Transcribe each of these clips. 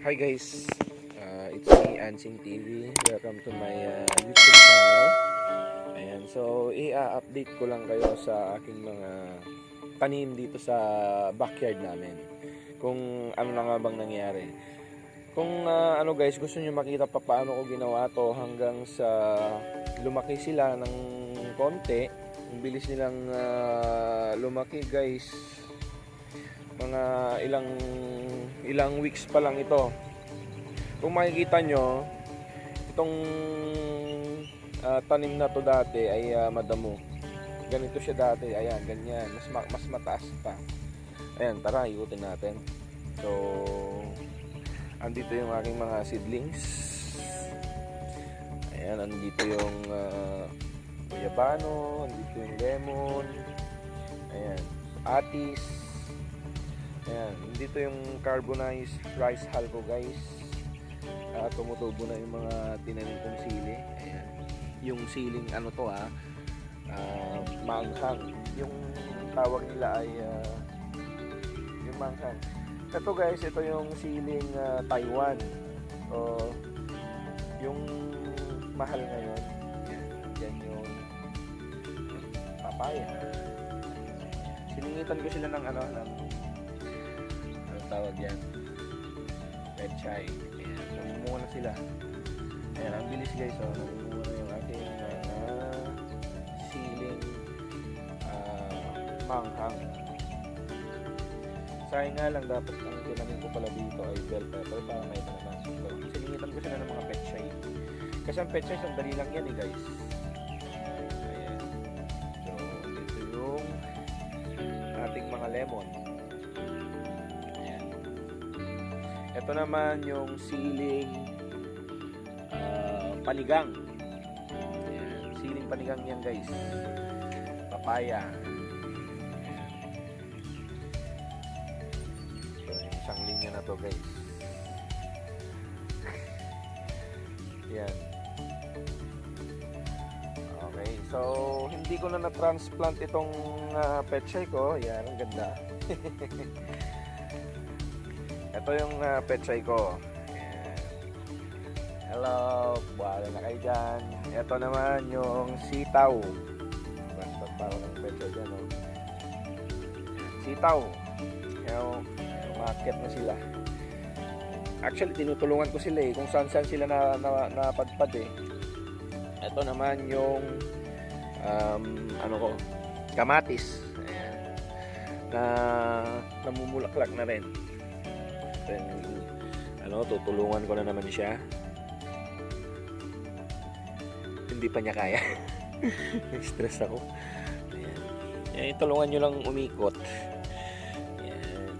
Hi guys, it's me Ansing TV. Welcome to my YouTube channel. Ayan, so i-update ko lang kayo sa aking mga tanim dito sa backyard namin. Kung ano na nga bang nangyari. Kung ano guys, gusto niyo makita pa paano ko ginawa to hanggang sa lumaki sila ng konti. Ang bilis nilang lumaki guys. Mga ilang weeks pa lang ito. Kung makikita nyo, itong tanim na to dati ay madamo. Ganito siya dati, ayan, ganyan, mas mataas pa. Ayan, tara, ikutin natin. So, andito yung aking mga seedlings. Ayan, andito yung guyabano, andito yung lemon. Ayan, atis. Ayan, dito yung carbonized rice hull ko guys. Tumutubo na yung mga tinanim kong sili. Ayan. Yung siling ano to manghang. Yung tawag nila ay yung manghang. Ito guys, ito yung siling Taiwan. So, yung mahal ngayon. Yan yung papaya. Siningitan ko sila ng tawag yan, red chai. Ayan, namumuha na sila. Ayan, ang bilis guys, namumuha na yung ating siling manghang. Sayang nga lang, dapat ang tinamin ko pala dito ay bell pepper para may tanong. So, siningitan ko sila ng mga pet chai. Kasi ang pet chai, sandali lang yan guys. Ayan. So, ito yung ating mga lemon. Ito naman yung siling panigang. Ayan, siling panigang yan guys. Papaya. Ayan. So, yung isang linya na to guys. Yan. Okay, so hindi ko na na-transplant itong pechay ko. Yan, ang ganda. Ito yung pechay ko. Ayan. Hello, buhala na kayo dyan. Ito naman yung sitaw. Basta parang ang pechay dyan. Oh. Sitaw. Ayan, market na sila. Actually, tinutulungan ko sila kung saan sila napadpad Ito naman yung kamatis. Ayan. Na namumulaklak na rin. Then, tutulungan ko na naman siya. Hindi pa niya kaya. Stress ako. Ayan. Ayan, tulungan nyo lang umikot. Ayan.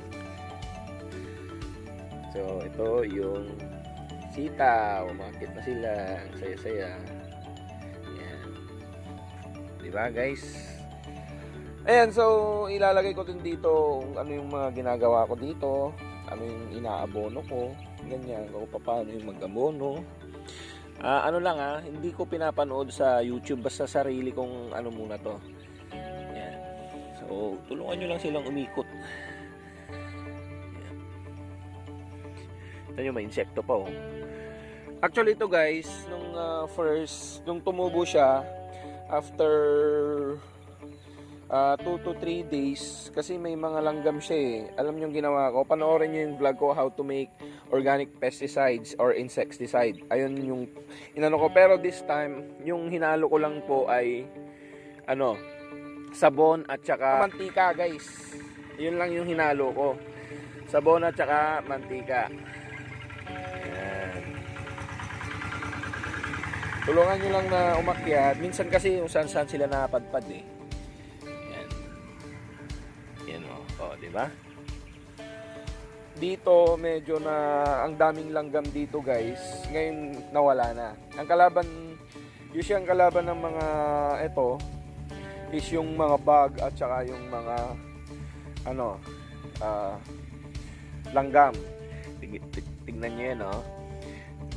So, ito yung sitaw. Umakit na sila. Ang saya-saya. Ayan. Diba guys? Ayan, so ilalagay ko din dito ano yung mga ginagawa ko dito. Ano yung inaabono ko, ganyan, kung paano yung mag-abono. Ano lang hindi ko pinapanood sa YouTube, basta sarili kong muna to. Yan. So, tulungan nyo lang silang umikot. Yan. Ito nyo, may insekto pa Actually ito guys, nung tumubo siya, after 2 to 3 days, kasi may mga langgam siya Alam niyo yung ginawa ko, panoorin niyo yung vlog ko how to make organic pesticides or insecticide. Ayun yung inano ko, pero this time yung hinalo ko lang po ay sabon at saka mantika guys. Yun lang yung hinalo ko, sabon at saka mantika. Ayan. Tulungan nyo lang na umakyat. Minsan kasi yung saan sila napadpad di ba? Dito medyo na ang daming langgam dito guys. Ngayon nawala na. Ang kalaban, usually ang kalaban ng mga is yung mga bug at saka yung mga langgam. Tignan niyo yan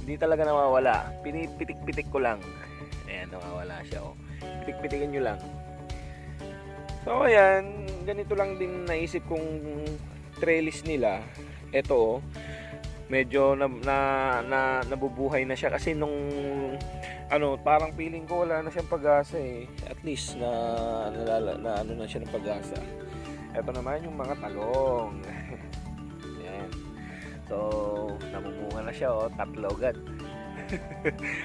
Hindi talaga nawawala. Pinipitik-pitik ko lang. Ayan, nawawala siya Pitik-pitikin nyo lang. So ayan, ganito lang din naisip kong trellis nila. Ito medyo nabubuhay na siya kasi nung parang feeling ko wala na siyang pag-asa eh. At least na ano na siya ng pag-asa. Ito naman yung mga talong. Yan. So, namumunga na siya tatlo agad.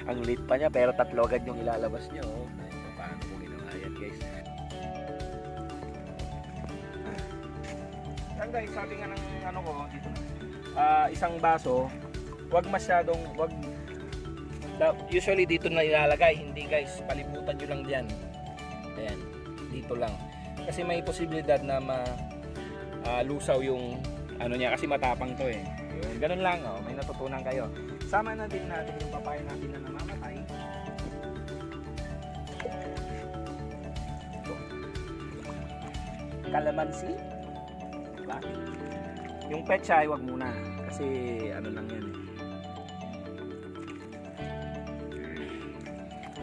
Ang lit pa niya pero tatlo agad yung ilalabas niya Paano mo ginawa yan, guys? Yan guys, sabi nga ng ko dito isang baso, wag usually dito na ilalagay, hindi guys, palibutan nyo lang diyan. Ayan, dito lang. Kasi may posibilidad na lusaw yung niya kasi matapang to eh. Yun, ganun lang may natutunan kayo. Sama na din natin yung papaya natin na namamatay. Calamansi. Diba? Yung pechay, wag muna. Kasi lang yan eh.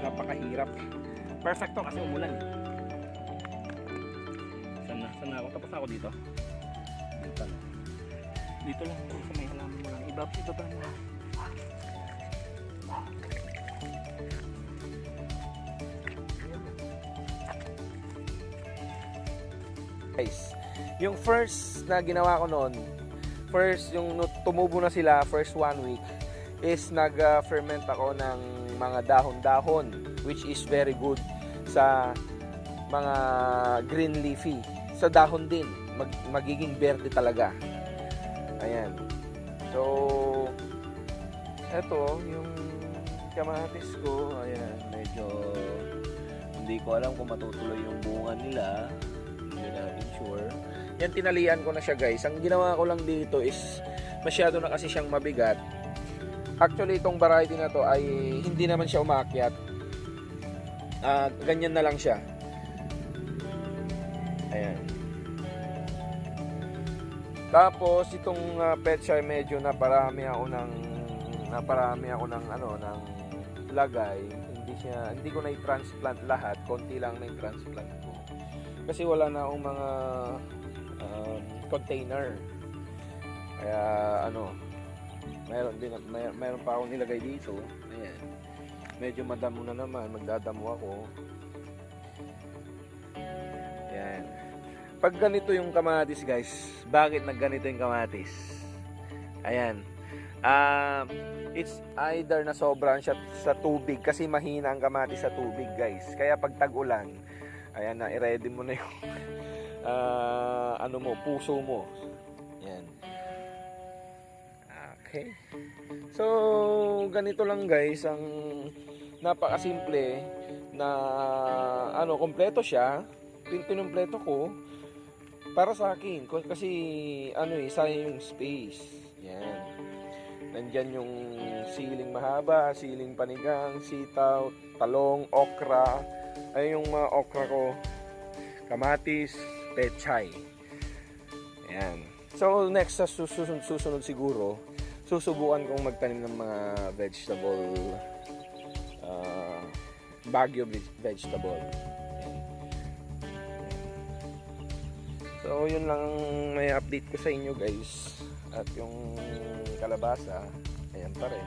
Napakahirap. Perfect to kasi umulan. Sana ako. Tapos ako dito. Dito lang. Sa may halaman mo lang. Ibaba mo lang. Guys, yung first na ginawa ko noon, yung tumubo na sila, first 1 week, is nag-ferment ako ng mga dahon-dahon, which is very good sa mga green leafy. Sa dahon din, magiging berde talaga. Ayan. So, eto, yung kamatis ko, ayan, medyo hindi ko alam kung matutuloy yung bunga nila. Hindi natin sure. Yan, tinalian ko na siya guys. Ang ginawa ko lang dito is masyado na kasi siyang mabigat. Actually, itong variety na to ay hindi naman siya umaakyat. Ganyan na lang siya. Ayan. Tapos itong pechay medyo naparami ako ng lagay. Hindi ko na i-transplant lahat, konti lang na i-transplant ko. Kasi wala na akong mga container. Kaya mayroon pa akong nilagay dito. Ayan. Medyo madamo na naman, magdadamo ako. Ayan. Pag ganito yung kamatis guys, bakit nagganito yung kamatis? Ayan. It's either na sobrang siya sa tubig kasi mahina ang kamatis sa tubig guys. Kaya pag tag-ulan, ayan na, i-ready mo na yung puso mo. Ayan. Okay. So, ganito lang guys, ang napakasimple na kompleto siya. Pinumpleto ko para sa akin kasi sayang yung space. Yan. Nandyan yung siling mahaba, siling panigang, sitaw, talong, okra. Ay yung mga okra ko, kamatis, pechay. Yan. So next sa susunod siguro, susubukan kong magtanim ng mga vegetable, Baguio vegetable. So yun lang may update ko sa inyo guys. At yung kalabasa, ayan pa rin.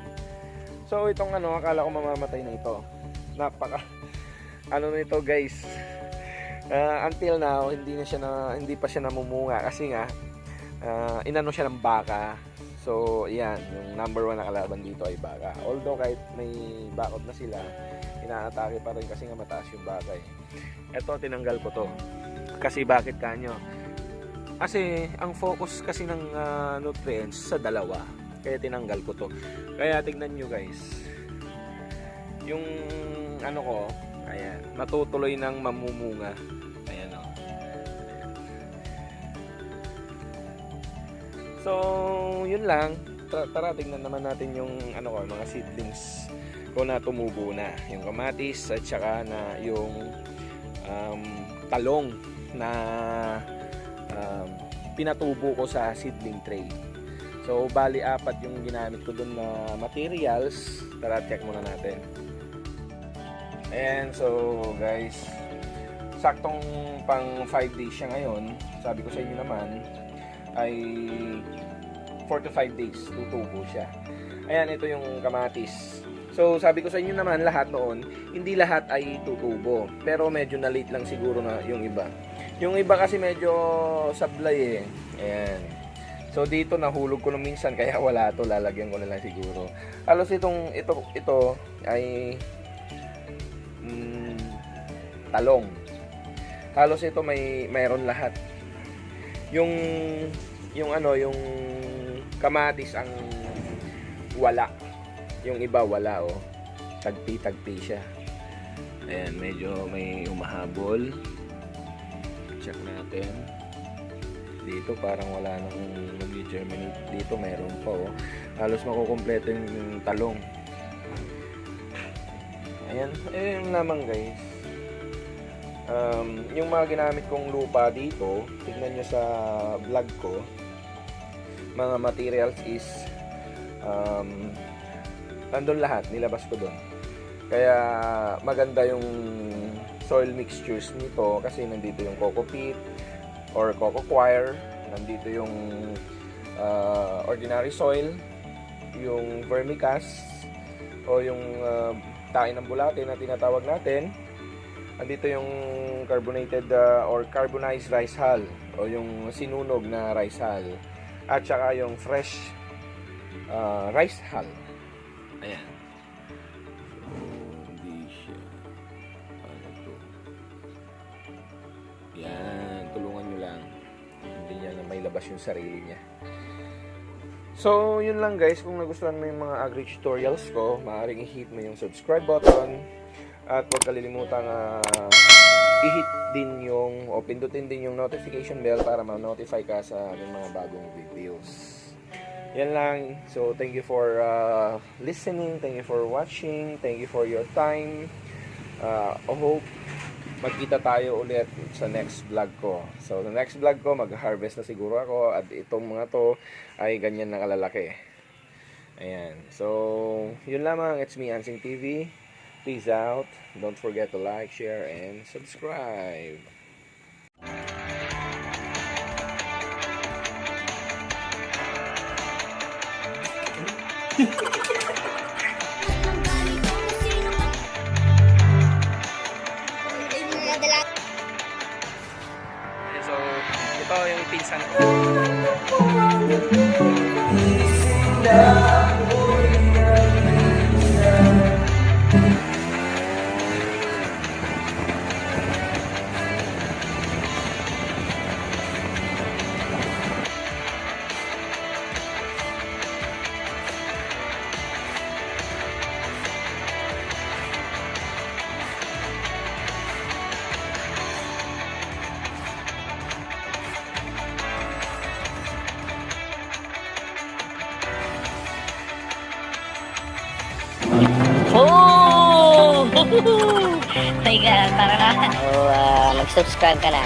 So itong akala ko mamamatay na ito. Napaka nito guys. Until now hindi pa siya namumunga kasi nga inano siya ng baka. So yan, yung number 1 na kalaban dito ay baka. Although kahit may bakod na sila, inaatake pa rin kasi nga mataas yung baka eh. Ito tinanggal ko to. Kasi bakit kanyo? Kasi ang focus kasi ng nutrients sa dalawa. Kaya tinanggal ko to. Kaya tignan nyo guys. Yung ko, ayan, matutuloy ng mamumunga. Ayan o. So, yun lang. Tara, tignan naman natin yung mga seedlings ko na tumubo na. Yung kamatis at saka na yung talong na pinatubo ko sa seedling tray. So bali 4 yung ginamit ko dun na materials. Tara, check muna natin. And so guys, saktong pang 5 days siya ngayon. Sabi ko sa inyo naman ay 4 to 5 days, tutubo siya. Ayan, ito yung kamatis. So, sabi ko sa inyo naman, lahat noon, hindi lahat ay tutubo. Pero medyo na late lang siguro na yung iba. Yung iba kasi medyo sablay eh. Ayan. So, dito nahulog ko nung minsan, kaya wala to, lalagyan ko na lang siguro. Halos ito ay talong. Halos ito mayroon lahat. Yung kamatis ang wala. Yung iba wala oh. Tagpi-tagpi siya. Ayan, medyo may umahabol. Check natin. Dito parang wala nang nag-germinate. Dito mayroon pa oh. Halos makukumpleto yung talong. Ayan, ayun lamang guys. Yung mga ginamit kong lupa dito, tignan nyo sa vlog ko, mga materials is nandun lahat, nilabas ko doon. Kaya maganda yung soil mixtures nito kasi nandito yung coco peat or coco coir, nandito yung ordinary soil, yung vermicast o yung tain ng bulate na tinatawag natin. Andito yung carbonated or carbonized rice hull o yung sinunog na rice hull at saka yung fresh rice hull. Ayan. Hindi siya ano to. Yan, tulungan nyo lang. Hindi niya na may labas yung sarili niya. So, yun lang guys. Kung nagustuhan mo yung mga agri tutorials ko, maaaring i-hit mo yung subscribe button. At huwag kalilimutan i-hit din yung o pindutin din yung notification bell para ma-notify ka sa aking mga bagong videos. Yan lang. So, thank you for listening. Thank you for watching. Thank you for your time. I hope magkita tayo ulit sa next vlog ko. So, the next vlog ko, mag-harvest na siguro ako at itong mga to ay ganyan na kalalaki. Ayan. So, yun lamang. It's me, Ansing TV. Peace out. Don't forget to like, share, and subscribe. So, ito yung pinsan ko. Oh! Teka, tara na. So, mag-subscribe ka na.